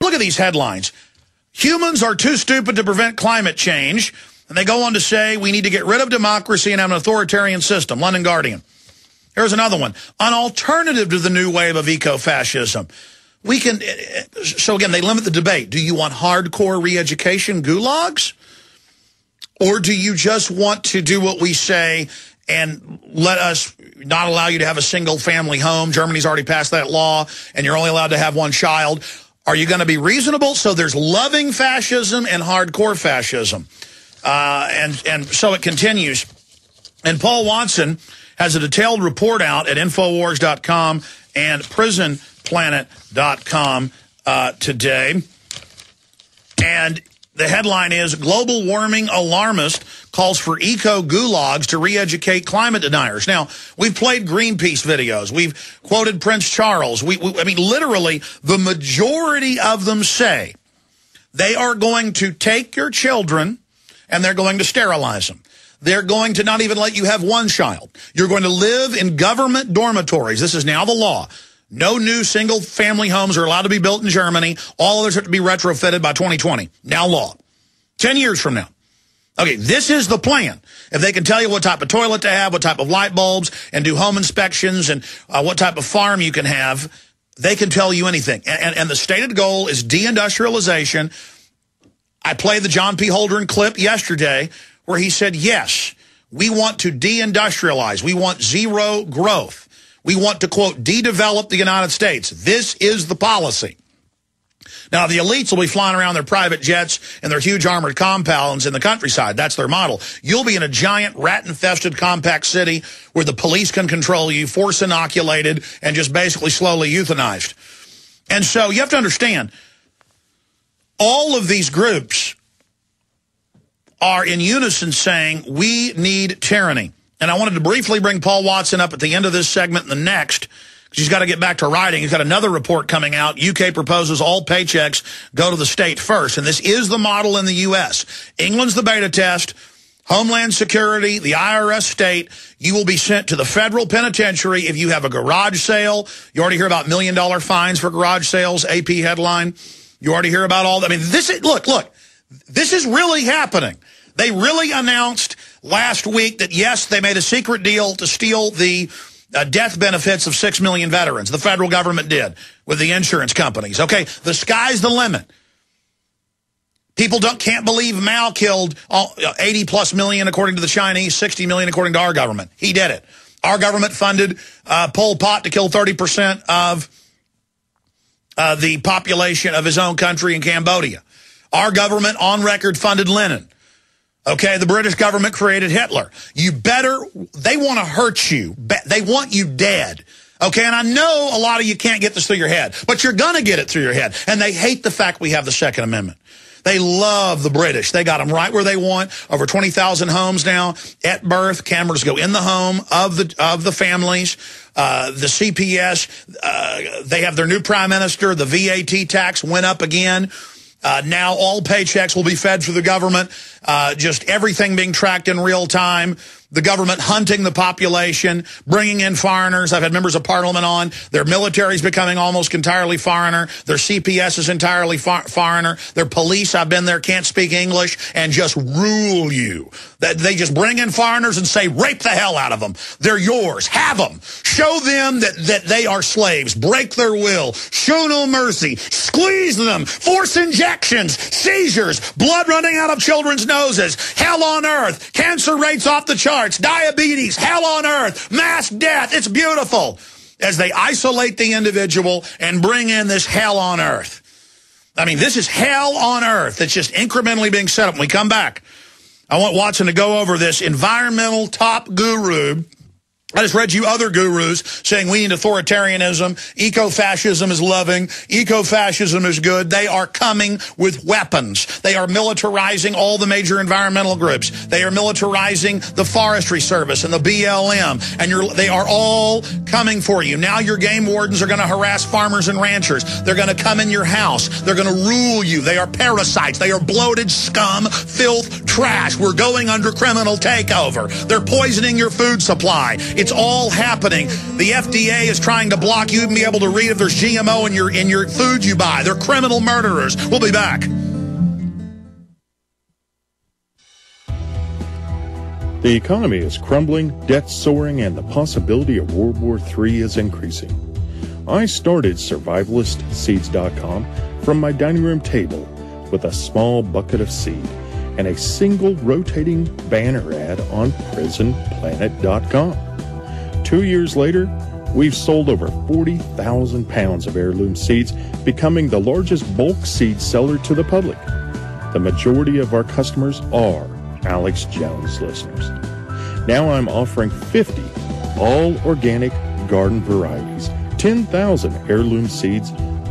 look at these headlines. Humans are too stupid to prevent climate change. And they go on to say we need to get rid of democracy and have an authoritarian system. London Guardian. Here's another one. An alternative to the new wave of eco-fascism. We can, so again, they limit the debate. Do you want hardcore re-education gulags? Or do you just want to do what we say and let us not allow you to have a single family home? Germany's already passed that law, and you're only allowed to have one child. Are you going to be reasonable? So there's loving fascism and hardcore fascism. And so it continues. And Paul Watson has a detailed report out at Infowars.com and PrisonPlanet.com today. And the headline is, Global Warming Alarmist Calls for Eco-Gulags to Re-Educate Climate Deniers. Now, we've played Greenpeace videos. We've quoted Prince Charles. I mean, literally, the majority of them say they are going to take your children and they're going to sterilize them. They're going to not even let you have one child. You're going to live in government dormitories. This is now the law. No new single-family homes are allowed to be built in Germany. All others have to be retrofitted by 2020. Now law. 10 years from now. Okay, this is the plan. If they can tell you what type of toilet to have, what type of light bulbs, and do home inspections, and what type of farm you can have, they can tell you anything. And the stated goal is deindustrialization. I played the John P. Holdren clip yesterday where he said, yes, we want to deindustrialize. We want zero growth. We want to, quote, de-develop the United States. This is the policy. Now, the elites will be flying around their private jets and their huge armored compounds in the countryside. That's their model. You'll be in a giant rat-infested compact city where the police can control you, force inoculated, and just basically slowly euthanized. And so you have to understand, all of these groups are in unison saying we need tyranny. And I wanted to briefly bring Paul Watson up at the end of this segment and the next, because he's got to get back to writing. He's got another report coming out. UK proposes all paychecks go to the state first. And this is the model in the U.S. England's the beta test. Homeland Security, the IRS state, you will be sent to the federal penitentiary if you have a garage sale. You already hear about $1 million fines for garage sales, AP headline. You already hear about all that. I mean, this is, look, this is really happening. They really announced last week that, yes, they made a secret deal to steal the death benefits of 6 million veterans. The federal government did with the insurance companies. Okay, the sky's the limit. People can't believe Mao killed 80-plus million according to the Chinese, 60 million according to our government. He did it. Our government funded Pol Pot to kill 30% of the population of his own country in Cambodia. Our government, on record, funded Lenin. Okay, the British government created Hitler. They want to hurt you. They want you dead. Okay, and I know a lot of you can't get this through your head, but you're going to get it through your head. And they hate the fact we have the Second Amendment. They love the British. They got them right where they want. Over 20,000 homes now. At birth, cameras go in the home of the families. The CPS, they have their new prime minister. The VAT tax went up again. Now all paychecks will be fed through the government. Just everything being tracked in real time. The government hunting the population, bringing in foreigners. I've had members of parliament on. Their military's becoming almost entirely foreigner. Their CPS is entirely foreigner. Their police, I've been there, can't speak English and just rule you. They just bring in foreigners and say, rape the hell out of them. They're yours. Have them. Show them that they are slaves. Break their will. Show no mercy. Squeeze them. Force injections. Seizures. Blood running out of children's noses. Hell on earth. Cancer rates off the charts. Diabetes, hell on earth, mass death. It's beautiful as they isolate the individual and bring in this hell on earth. I mean, this is hell on earth that's just incrementally being set up. When we come back, I want Watson to go over this environmental top guru. I just read you other gurus saying we need authoritarianism, eco-fascism is loving, eco-fascism is good. They are coming with weapons. They are militarizing all the major environmental groups. They are militarizing the Forestry Service and the BLM, and they are all coming for you. Now your game wardens are going to harass farmers and ranchers. They're going to come in your house. They're going to rule you. They are parasites. They are bloated scum, filth, trash. We're going under criminal takeover. They're poisoning your food supply. It's all happening. The FDA is trying to block you and be able to read if there's GMO in your food you buy. They're criminal murderers. We'll be back. The economy is crumbling, debt soaring, and the possibility of World War III is increasing. I started survivalistseeds.com from my dining room table with a small bucket of seed and a single rotating banner ad on prisonplanet.com. 2 years later, we've sold over 40,000 pounds of heirloom seeds, becoming the largest bulk seed seller to the public. The majority of our customers are Alex Jones listeners. Now I'm offering 50 all-organic garden varieties, 10,000 heirloom seeds,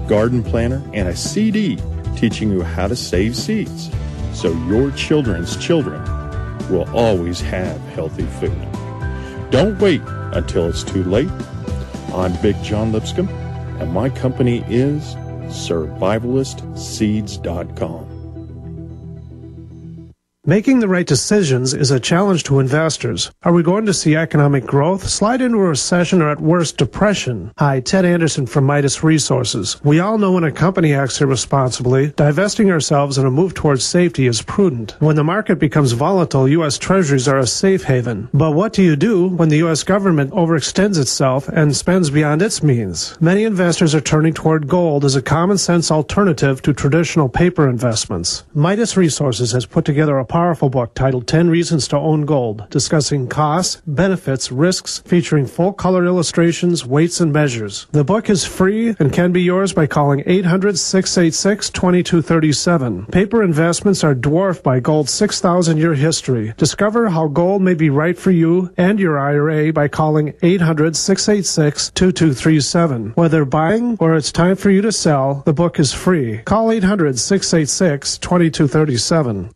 garden planter, and a CD teaching you how to save seeds so your children's children will always have healthy food. Don't wait until it's too late. I'm Big John Lipscomb, and my company is survivalistseeds.com. Making the right decisions is a challenge to investors. Are we going to see economic growth, slide into a recession, or at worst, depression? Hi, Ted Anderson from Midas Resources. We all know when a company acts irresponsibly, divesting ourselves in a move towards safety is prudent. When the market becomes volatile, U.S. Treasuries are a safe haven. But what do you do when the U.S. government overextends itself and spends beyond its means? Many investors are turning toward gold as a common-sense alternative to traditional paper investments. Midas Resources has put together a powerful book titled 10 Reasons to Own Gold, discussing costs, benefits, risks, featuring full-color illustrations, weights, and measures. The book is free and can be yours by calling 800-686-2237. Paper investments are dwarfed by gold's 6,000-year history. Discover how gold may be right for you and your IRA by calling 800-686-2237. Whether buying or it's time for you to sell, the book is free. Call 800-686-2237.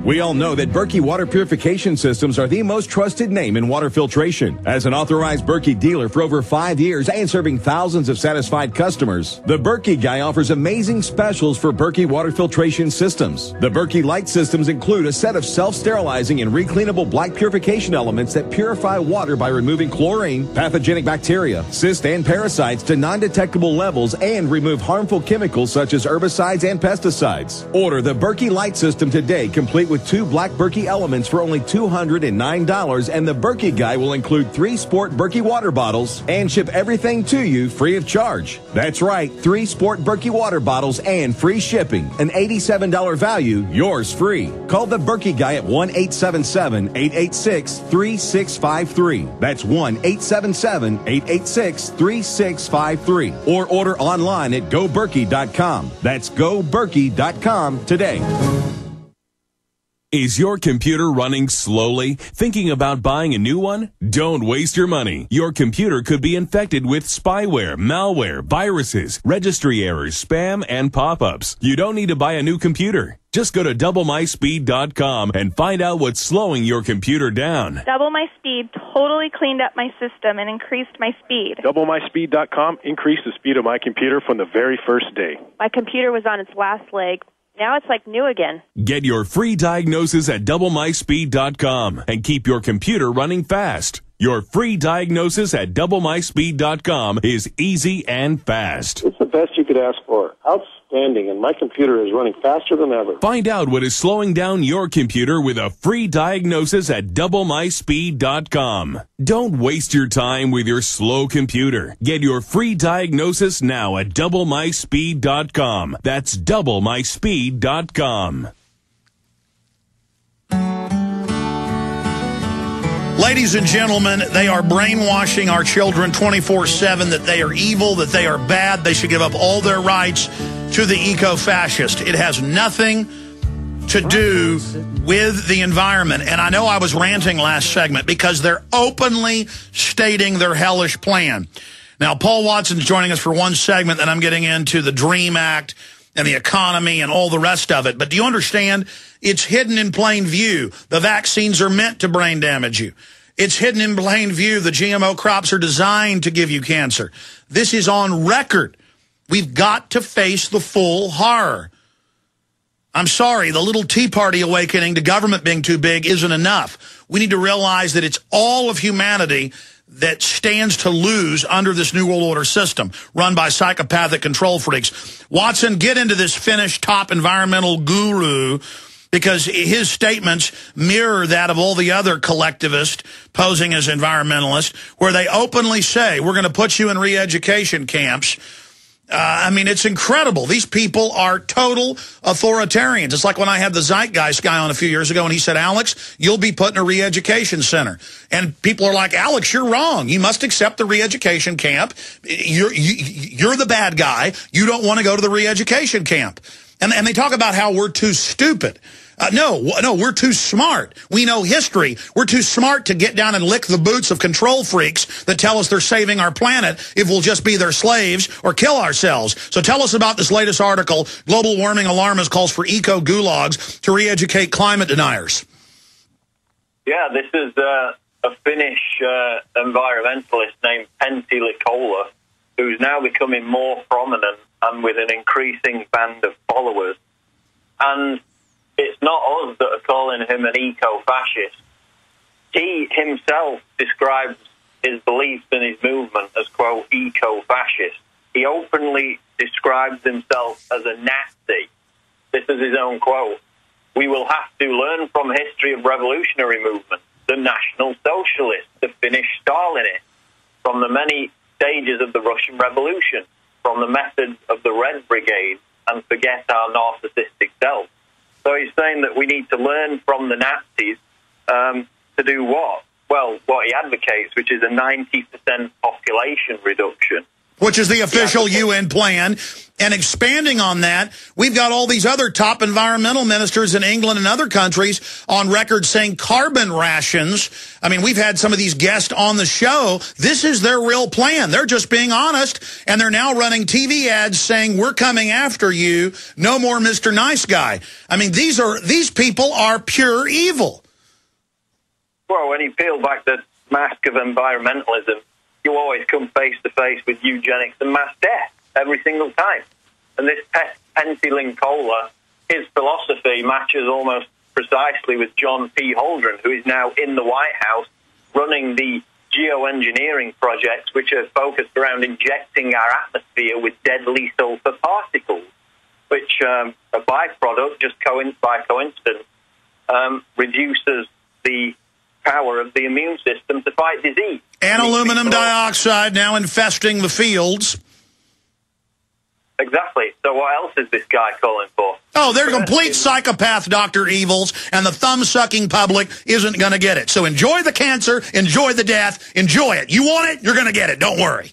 We all know that Berkey water purification systems are the most trusted name in water filtration. As an authorized Berkey dealer for over 5 years and serving thousands of satisfied customers, the Berkey Guy offers amazing specials for Berkey water filtration systems. The Berkey Light systems include a set of self-sterilizing and recleanable black purification elements that purify water by removing chlorine, pathogenic bacteria, cysts, and parasites to non-detectable levels and remove harmful chemicals such as herbicides and pesticides. Order the Berkey Light system today, complete with 2 black Berkey elements for only $209, and the Berkey Guy will include 3 sport Berkey water bottles and ship everything to you free of charge. That's right, 3 sport Berkey water bottles and free shipping. An $87 value, yours free. Call the Berkey Guy at 1-877-886-3653. That's 1-877-886-3653. Or order online at goberkey.com. That's goberkey.com today. Is your computer running slowly? Thinking about buying a new one? Don't waste your money. Your computer could be infected with spyware, malware, viruses, registry errors, spam, and pop-ups. You don't need to buy a new computer. Just go to doublemyspeed.com and find out what's slowing your computer down. Double My Speed totally cleaned up my system and increased my speed. Doublemyspeed.com increased the speed of my computer from the very first day. My computer was on its last leg. Now it's like new again. Get your free diagnosis at doublemyspeed.com and keep your computer running fast. Your free diagnosis at doublemyspeed.com is easy and fast. It's the best you could ask for. Outstanding, and my computer is running faster than ever. Find out what is slowing down your computer with a free diagnosis at doublemyspeed.com. Don't waste your time with your slow computer. Get your free diagnosis now at doublemyspeed.com. That's doublemyspeed.com. Ladies and gentlemen, they are brainwashing our children 24/7 that they are evil, that they are bad, they should give up all their rights to the eco-fascist. It has nothing to do with the environment. And I know I was ranting last segment because they're openly stating their hellish plan. Now, Paul Watson's joining us for one segment, and I'm getting into the DREAM Act and the economy and all the rest of it. But do you understand? It's hidden in plain view. The vaccines are meant to brain damage you. It's hidden in plain view. The GMO crops are designed to give you cancer. This is on record. We've got to face the full horror I'm sorry, the little Tea Party awakening to government being too big isn't enough. We need to realize that it's all of humanity that stands to lose under this New World Order system run by psychopathic control freaks. Watson, get into this Finnish top environmental guru, because his statements mirror that of all the other collectivists posing as environmentalists, where they openly say, we're going to put you in re-education camps. I mean, it's incredible. These people are total authoritarians. It's like when I had the Zeitgeist guy on a few years ago, and he said, Alex, you'll be put in a re-education center. And people are like, Alex, you're wrong. You must accept the re-education camp. You're the bad guy. You don't want to go to the re-education camp. And they talk about how we're too stupid. No, we're too smart. We know history. We're too smart to get down and lick the boots of control freaks that tell us they're saving our planet if we'll just be their slaves or kill ourselves. So tell us about this latest article. Global warming alarmist calls for eco-gulags to re-educate climate deniers. Yeah, this is a Finnish environmentalist named Pentti Likola, who's now becoming more prominent and with an increasing band of followers. And it's not us that are calling him an eco-fascist. He himself describes his beliefs and his movement as, quote, eco-fascist. He openly describes himself as a Nazi. This is his own quote. We will have to learn from history of revolutionary movements, the National Socialists, the Finnish Stalinists, from the many stages of the Russian Revolution, from the methods of the Red Brigade, and forget our narcissistic self. So he's saying that we need to learn from the Nazis to do what? Well, what he advocates, which is a 90% population reduction. Which is the official UN plan. And expanding on that, we've got all these other top environmental ministers in England and other countries on record saying carbon rations. I mean, we've had some of these guests on the show. This is their real plan. They're just being honest, and they're now running TV ads saying, we're coming after you. No more Mr. Nice Guy. I mean, these people are pure evil. Well, when you peel back the mask of environmentalism, you always come face to face with eugenics and mass death every single time. And this Pentti Likola, his philosophy matches almost precisely with John P. Holdren, who is now in the White House running the geoengineering projects, which are focused around injecting our atmosphere with deadly sulfur particles, which a byproduct, just by coincidence, reduces the power of the immune system to fight disease. And aluminum dioxide now infesting the fields. Exactly. So what else is this guy calling for? Oh, they're complete psychopath Dr. Evils, and the thumb-sucking public isn't going to get it. So enjoy the cancer, enjoy the death, enjoy it. You want it, you're going to get it. Don't worry.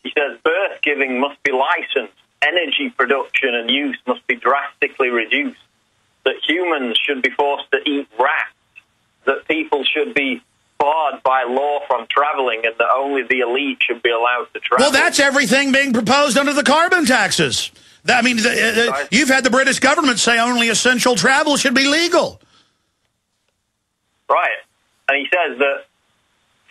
He says birth giving must be licensed, energy production and use must be drastically reduced, that humans should be forced to eat rats, that people should be barred by law from traveling, and that only the elite should be allowed to travel. Well, that's everything being proposed under the carbon taxes. I mean, you've had the British government say only essential travel should be legal. Right. And he says that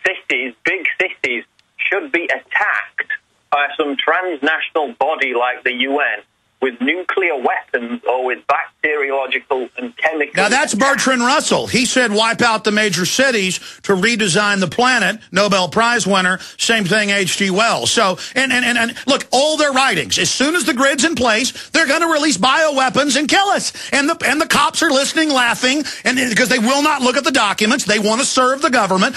cities, big cities, should be attacked by some transnational body like the UN with nuclear weapons or with bacteriological and chemical... Now, that's Bertrand Russell. He said wipe out the major cities to redesign the planet. Nobel Prize winner. Same thing, H.G. Wells. So, and look, all their writings, as soon as the grid's in place, they're going to release bioweapons and kill us. And the cops are listening, laughing, and because they will not look at the documents. They want to serve the government.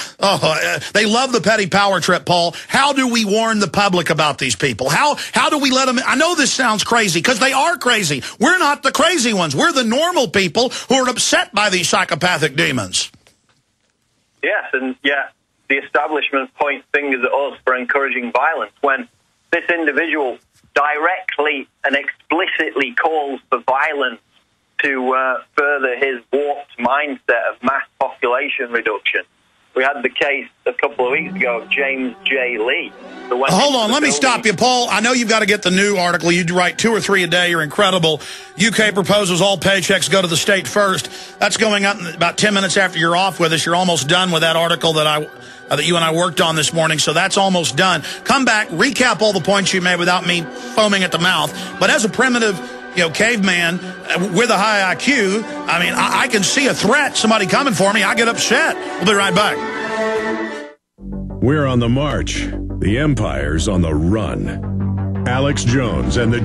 They love the petty power trip, Paul. How do we warn the public about these people? How do we let them... I know this sounds crazy, because they are crazy. We're not the crazy ones. We're the normal people who are upset by these psychopathic demons. Yes, and yet the establishment point fingers at us for encouraging violence when this individual directly and explicitly calls for violence to further his warped mindset of mass population reduction. We had the case a couple of weeks ago of James J. Lee. Hold on, let me stop you, Paul. I know you've got to get the new article. You write 2 or 3 a day. You're incredible. UK proposes all paychecks go to the state first. That's going up in about 10 minutes after you're off with us. You're almost done with that article that you and I worked on this morning, so that's almost done. Come back, recap all the points you made without me foaming at the mouth. But as a primitive caveman with a high IQ, I mean, I can see a threat, somebody coming for me, I get upset. We'll be right back. We're on the march. The empire's on the run. Alex Jones and the